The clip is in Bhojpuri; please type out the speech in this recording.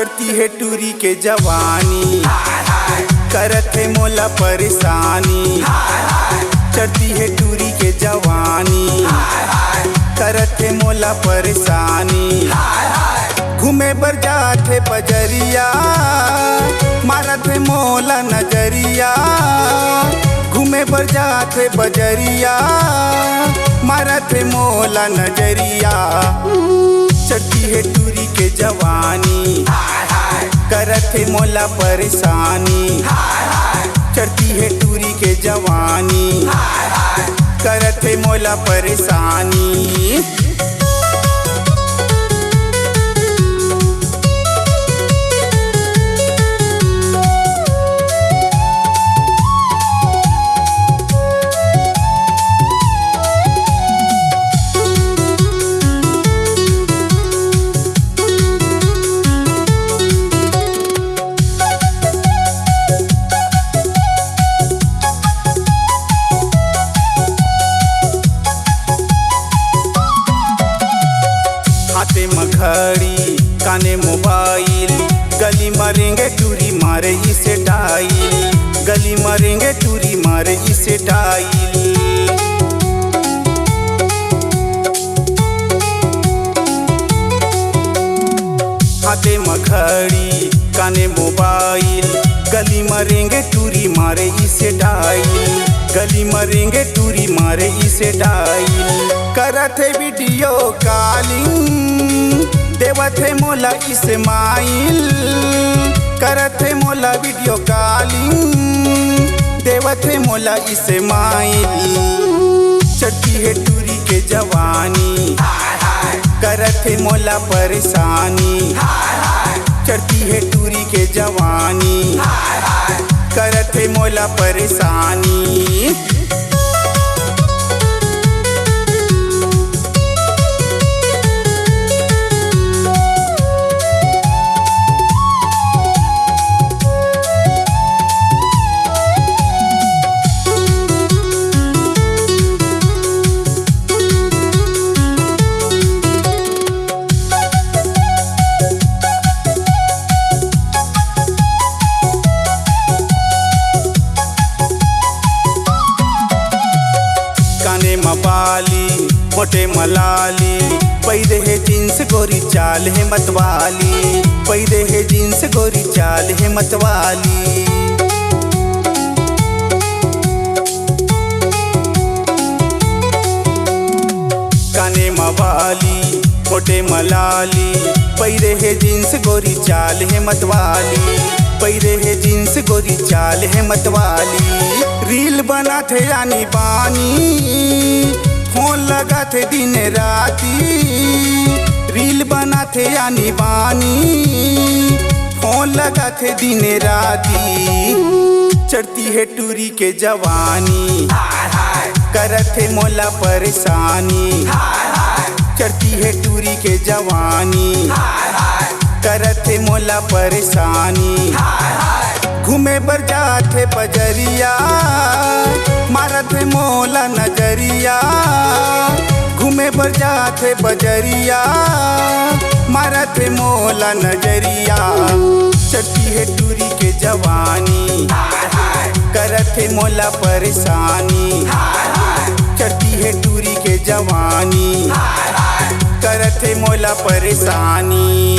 चढ़ती है टूरी के जवानी, करत है मोला परेशानी। चढ़ती है टूरी के जवानी, करत है मोला परेशानी। घूमे बर जाथे बजरिया, मारत है मोला नजरिया। घूमे बर जाथे बजरिया, मारत है मोला नजरिया। चढ़ती है टूरी के जवानी, करत है मोला परेशानी। चढ़ती है टूरी के जवानी, करत है मोला परेशानी। हाथे मखड़ी काने मोबाइल, गली मरेंगे टूरी मारे इसे डाइल। गली मरेंगे टूरी मारे इसे डाइल। हाथे मखड़ी काने मोबाइल, गली मरेंगे टूरी मारे इसे डाइल। गली मरेंगे टूरी मारे इसे डाइल। करत है वीडियो कॉलिंग, देवत है मोला इस्माइल। करत है मोला वीडियो कॉलिंग, देवत है मोला इस्माइल। चढ़ती है टूरी के जवानी, करत है मोला परेशानी। चढ़ती है टूरी के जवानी, करत है मोला परेशानी। काने मबाली मोटे मलाली, पैदे है जींस गोरी चाल है मतवाली। पैदे है जींस गोरी चाल है मतवाली। काने मवाली मोटे मलाली, पैदे है जींस गोरी चाल है मतवाली। पैदे है जींस गोरी चाल है मतवाली। रील बना थे रानी बानी, फोन लगा थे दिन राती। रील बना थे रानी बानी, फोन लगा थे दिन राती। चढ़ती है टूरी के जवानी, करत है मोला परेशानी। चढ़ती है टूरी के जवानी, करत है मोला परेशानी। घूमे बर जाथे बजरिया, मारत है मोला नजरिया। घूमे बर जाथे बजरिया, मारत है मोला नजरिया। चढ़ती है टूरी के जवानी, करत है मोला परेशानी। चढ़ती है टूरी के जवानी, करत है मोला परेशानी।